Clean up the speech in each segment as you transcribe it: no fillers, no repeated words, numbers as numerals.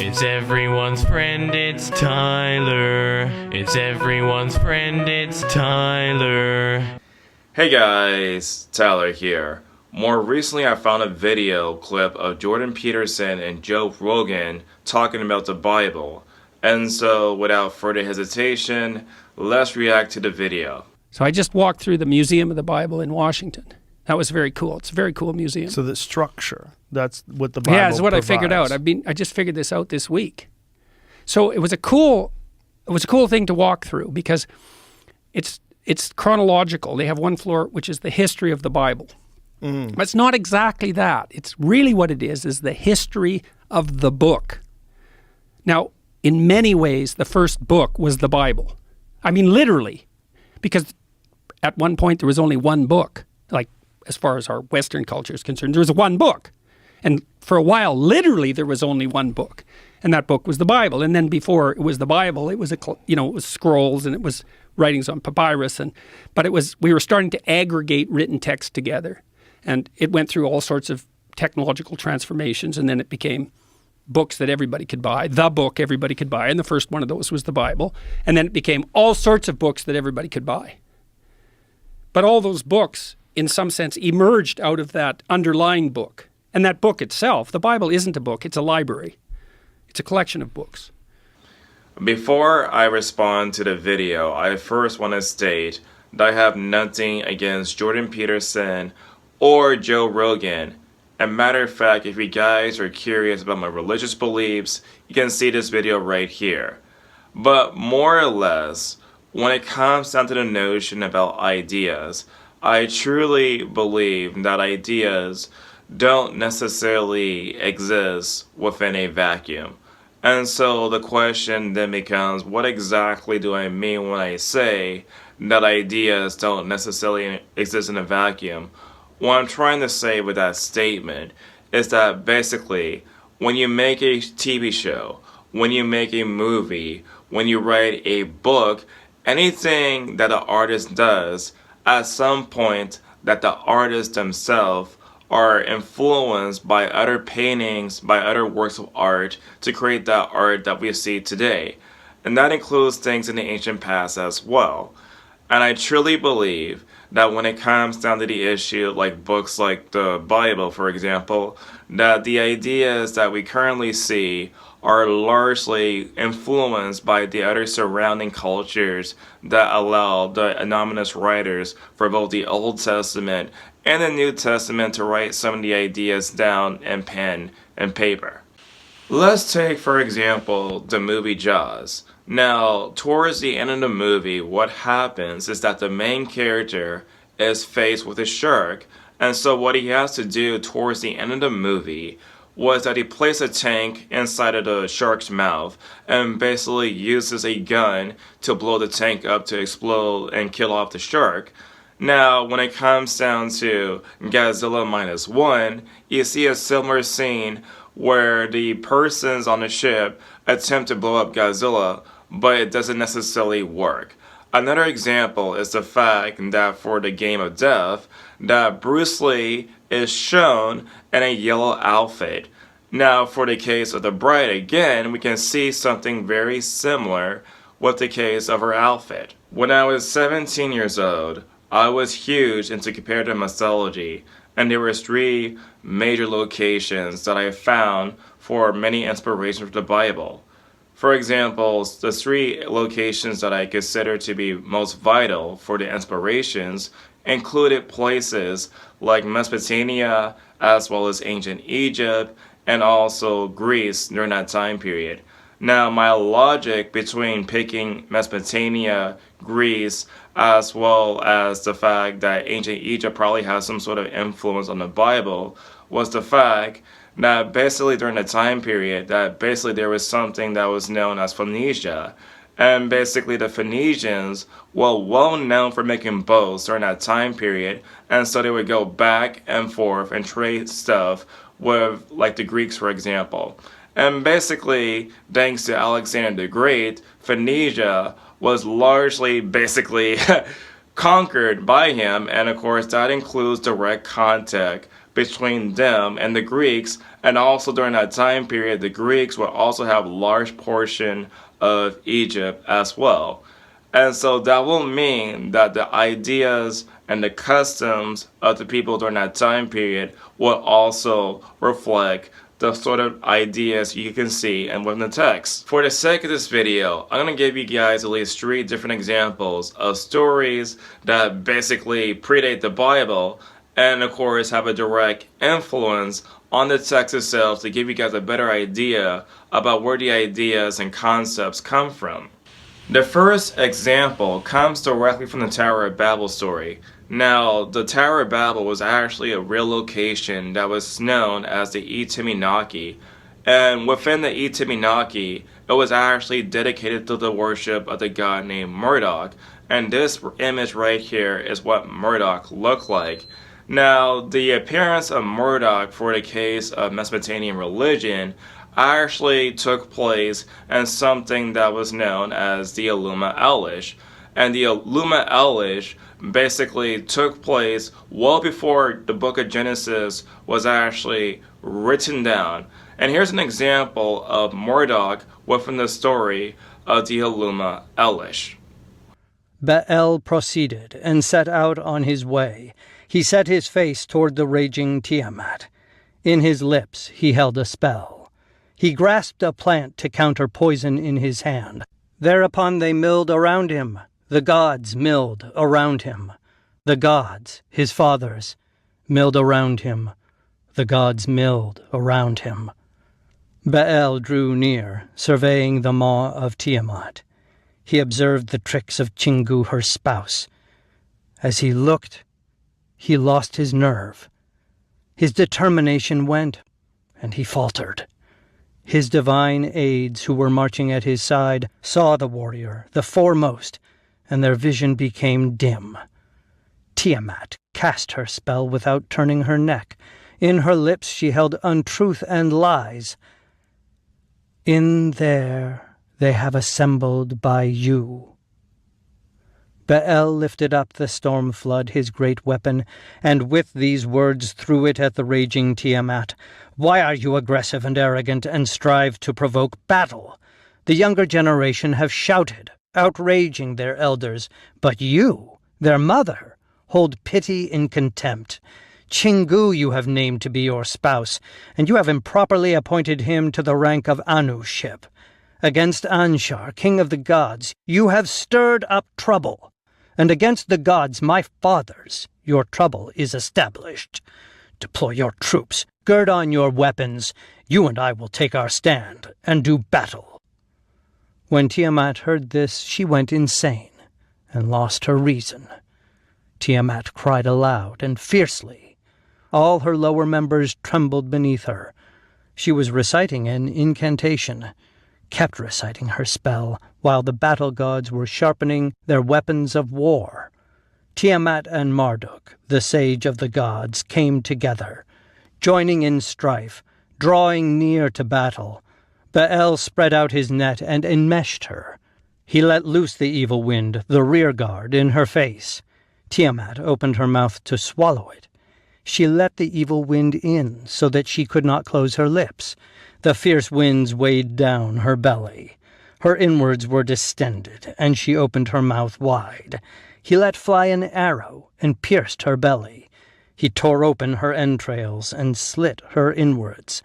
It's everyone's friend, it's Tyler. It's everyone's friend, it's Tyler. Hey guys, Tyler here. More recently I found a video clip of Jordan Peterson and Joe Rogan talking about the Bible. And so without further hesitation, let's react to the video. So I just walked through the Museum of the Bible in Washington. That was very cool. It's a very cool museum. So the structure, that's what the Bible Yeah, it's what provides. I figured out. I just figured this out this week. So it was a cool thing to walk through because it's chronological. They have one floor which is the history of the Bible. But it's not exactly that. It's really what it is the history of the book. Now, in many ways, the first book was the Bible. I mean, literally, because at one point there was only one book. Like, as far as our Western culture is concerned, there was one book. And for a while, literally, there was only one book. And that book was the Bible. And then before it was the Bible, it was it was scrolls and it was writings on papyrus. But we were starting to aggregate written text together. And it went through all sorts of technological transformations. And then it became books that everybody could buy, the book everybody could buy. And the first one of those was the Bible. And then it became all sorts of books that everybody could buy. But all those books, in some sense, emerged out of that underlying book. And that book itself, the Bible isn't a book, it's a library. It's a collection of books. Before I respond to the video, I first want to state that I have nothing against Jordan Peterson or Joe Rogan. As a matter of fact, if you guys are curious about my religious beliefs, you can see this video right here. But more or less, when it comes down to the notion about ideas, I truly believe that ideas don't necessarily exist within a vacuum. And so the question then becomes, what exactly do I mean when I say that ideas don't necessarily exist in a vacuum? What I'm trying to say with that statement is that basically, when you make a TV show, when you make a movie, when you write a book, anything that an artist does, at some point that the artist themselves are influenced by other paintings, by other works of art to create that art that we see today. And that includes things in the ancient past as well. And I truly believe that when it comes down to the issue like books like the Bible, for example, that the ideas that we currently see are largely influenced by the other surrounding cultures that allow the anonymous writers for both the Old Testament and the New Testament to write some of the ideas down in pen and paper. Let's take, for example, the movie Jaws. Now, towards the end of the movie, what happens is that the main character is faced with a shark, and so what he has to do towards the end of the movie was that he placed a tank inside of the shark's mouth and basically uses a gun to blow the tank up to explode and kill off the shark. Now, when it comes down to Godzilla Minus One, you see a similar scene where the persons on the ship attempt to blow up Godzilla, but it doesn't necessarily work. Another example is the fact that for the Game of Death, that Bruce Lee is shown in a yellow outfit. Now, for the case of the bride, again, we can see something very similar with the case of her outfit. When I was 17 years old, I was huge into comparative mythology, and there were 3 major locations that I found for many inspirations for the Bible. For example, the 3 locations that I consider to be most vital for the inspirations included places like Mesopotamia, as well as ancient Egypt, and also Greece during that time period. Now, my logic between picking Mesopotamia, Greece, as well as the fact that ancient Egypt probably has some sort of influence on the Bible was the fact that basically during the time period that basically there was something that was known as Phoenicia. And basically the Phoenicians were well known for making boats during that time period, and so they would go back and forth and trade stuff with like the Greeks, for example. And basically, thanks to Alexander the Great, Phoenicia was largely basically conquered by him, and of course that includes direct contact between them and the Greeks, and also during that time period, the Greeks would also have a large portion of Egypt as well. And so that will mean that the ideas and the customs of the people during that time period will also reflect the sort of ideas you can see and within the text. For the sake of this video, I'm going to give you guys at least 3 different examples of stories that basically predate the Bible and of course have a direct influence on the text itself to give you guys a better idea about where the ideas and concepts come from. The first example comes directly from the Tower of Babel story. Now, the Tower of Babel was actually a real location that was known as the Itiminaki, and within the Itiminaki, it was actually dedicated to the worship of the god named Marduk, and this image right here is what Marduk looked like. Now, the appearance of Marduk for the case of Mesopotamian religion actually took place in something that was known as the Enuma Elish. And the Enuma Elish basically took place well before the book of Genesis was actually written down. And here's an example of Marduk within the story of the Enuma Elish. Ba'el proceeded and set out on his way. He set his face toward the raging Tiamat. In his lips he held a spell. He grasped a plant to counter poison in his hand. Thereupon they milled around him. The gods milled around him. The gods, his fathers, milled around him. The gods milled around him. Ba'el drew near, surveying the maw of Tiamat. He observed the tricks of Chingu, her spouse. As he looked, he lost his nerve. His determination went, and he faltered. His divine aides who were marching at his side saw the warrior, the foremost, and their vision became dim. Tiamat cast her spell without turning her neck. In her lips she held untruth and lies. In there they have assembled by you. Ba'el lifted up the storm flood, his great weapon, and with these words threw it at the raging Tiamat. Why are you aggressive and arrogant and strive to provoke battle? The younger generation have shouted, outraging their elders, but you, their mother, hold pity in contempt. Chingu you have named to be your spouse, and you have improperly appointed him to the rank of Anuship. Against Anshar, king of the gods, you have stirred up trouble, and against the gods, my fathers, your trouble is established. Deploy your troops, gird on your weapons, you and I will take our stand and do battle. When Tiamat heard this, she went insane and lost her reason. Tiamat cried aloud and fiercely. All her lower members trembled beneath her. She was reciting an incantation, kept reciting her spell, while the battle gods were sharpening their weapons of war. Tiamat and Marduk, the sage of the gods, came together, joining in strife, drawing near to battle. Ba'el spread out his net and enmeshed her. He let loose the evil wind, the rear guard, in her face. Tiamat opened her mouth to swallow it. She let the evil wind in so that she could not close her lips. The fierce winds weighed down her belly. Her inwards were distended, and she opened her mouth wide. He let fly an arrow and pierced her belly. He tore open her entrails and slit her inwards.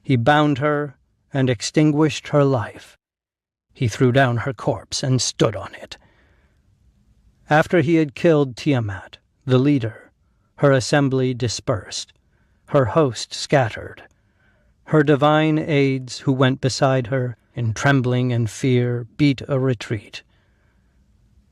He bound her and extinguished her life. He threw down her corpse and stood on it. After he had killed Tiamat, the leader, her assembly dispersed, her host scattered. Her divine aides, who went beside her, in trembling and fear, beat a retreat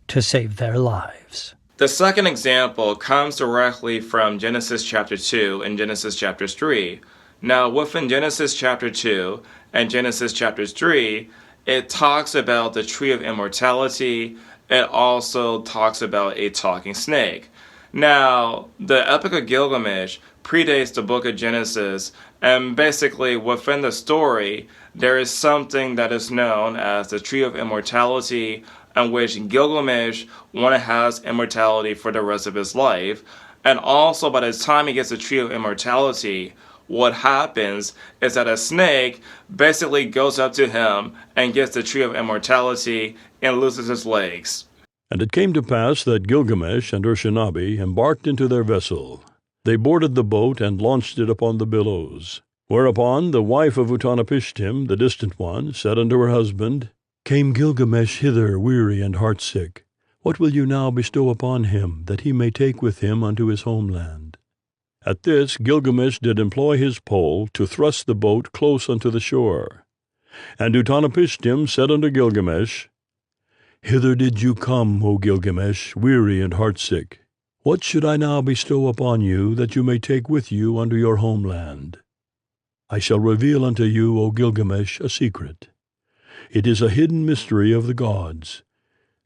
to save their lives. The second example comes directly from Genesis chapter 2 and Genesis chapter 3. Now, within Genesis chapter 2 and Genesis chapter 3, it talks about the tree of immortality. It also talks about a talking snake. Now, the Epic of Gilgamesh predates the book of Genesis, and basically within the story, there is something that is known as the Tree of Immortality, in which Gilgamesh has immortality for the rest of his life. And also by the time he gets the Tree of Immortality, what happens is that a snake basically goes up to him and gets the Tree of Immortality and loses his legs. And it came to pass that Gilgamesh and Urshanabi embarked into their vessel. They boarded the boat and launched it upon the billows. Whereupon the wife of Utnapishtim, the distant one, said unto her husband, Came Gilgamesh hither weary and heartsick. What will you now bestow upon him, that he may take with him unto his homeland? At this Gilgamesh did employ his pole to thrust the boat close unto the shore. And Utnapishtim said unto Gilgamesh, Hither did you come, O Gilgamesh, weary and heartsick. What should I now bestow upon you, that you may take with you unto your homeland? I shall reveal unto you, O Gilgamesh, a secret. It is a hidden mystery of the gods.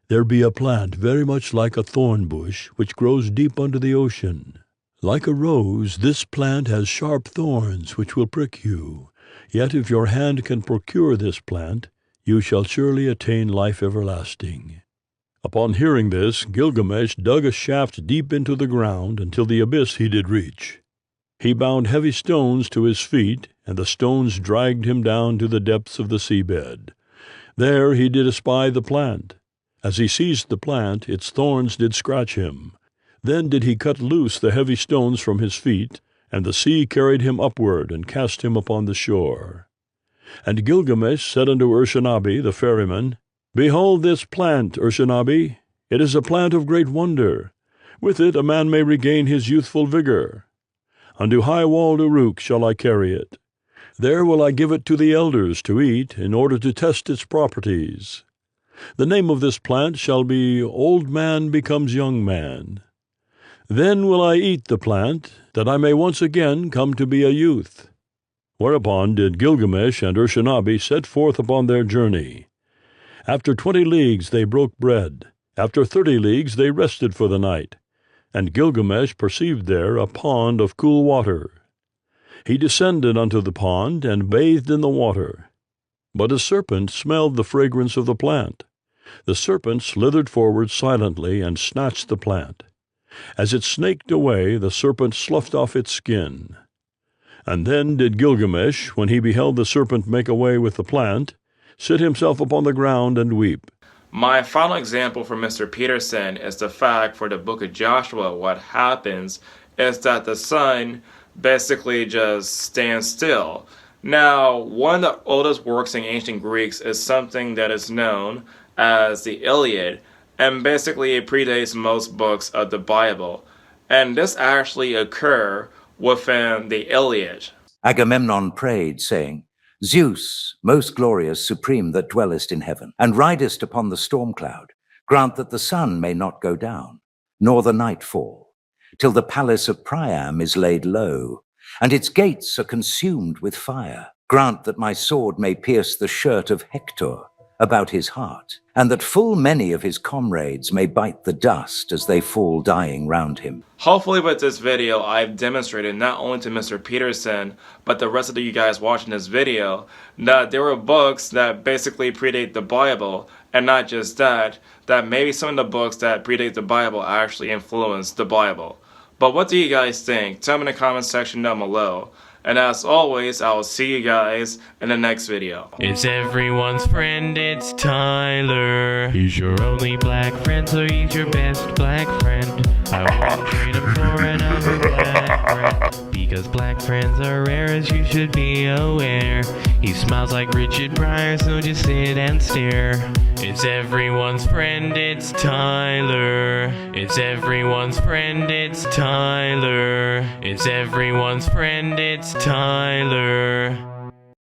There be a plant very much like a thorn bush, which grows deep under the ocean. Like a rose, this plant has sharp thorns, which will prick you. Yet if your hand can procure this plant, you shall surely attain life everlasting. Upon hearing this, Gilgamesh dug a shaft deep into the ground until the abyss he did reach. He bound heavy stones to his feet, and the stones dragged him down to the depths of the seabed. There he did espy the plant. As he seized the plant, its thorns did scratch him. Then did he cut loose the heavy stones from his feet, and the sea carried him upward and cast him upon the shore. And Gilgamesh said unto Urshanabi the ferryman, Behold this plant, Urshanabi. It is a plant of great wonder. With it a man may regain his youthful vigor. Unto high-walled Uruk shall I carry it. There will I give it to the elders to eat, in order to test its properties. The name of this plant shall be Old Man Becomes Young Man. Then will I eat the plant, that I may once again come to be a youth. Whereupon did Gilgamesh and Urshanabi set forth upon their journey. After 20 leagues they broke bread. After 30 leagues they rested for the night. And Gilgamesh perceived there a pond of cool water. He descended unto the pond, and bathed in the water. But a serpent smelled the fragrance of the plant. The serpent slithered forward silently, and snatched the plant. As it snaked away, the serpent sloughed off its skin. And then did Gilgamesh, when he beheld the serpent make away with the plant, sit himself upon the ground and weep. My final example for Mr. Peterson is the fact for the book of Joshua, what happens is that the sun basically just stands still. Now, one of the oldest works in ancient Greeks is something that is known as the Iliad, and basically it predates most books of the Bible. And this actually occurred within the Iliad. Agamemnon prayed, saying, Zeus, most glorious, supreme that dwellest in heaven, and ridest upon the storm cloud, grant that the sun may not go down, nor the night fall, till the palace of Priam is laid low, and its gates are consumed with fire. Grant that my sword may pierce the shirt of Hector about his heart, and that full many of his comrades may bite the dust as they fall dying round him. Hopefully with this video, I've demonstrated not only to Mr. Peterson, but the rest of you guys watching this video, that there were books that basically predate the Bible, and not just that, that maybe some of the books that predate the Bible actually influenced the Bible. But what do you guys think? Tell me in the comment section down below. And as always, I will see you guys in the next video. It's everyone's friend, it's Tyler. He's your only black friend, so he's your best black friend. I wouldn't trade him for another black friend, because black friends are rare, as you should be aware. He smiles like Richard Pryor, so just sit and stare. It's everyone's friend, it's Tyler. It's everyone's friend, it's Tyler. It's everyone's friend, it's Tyler.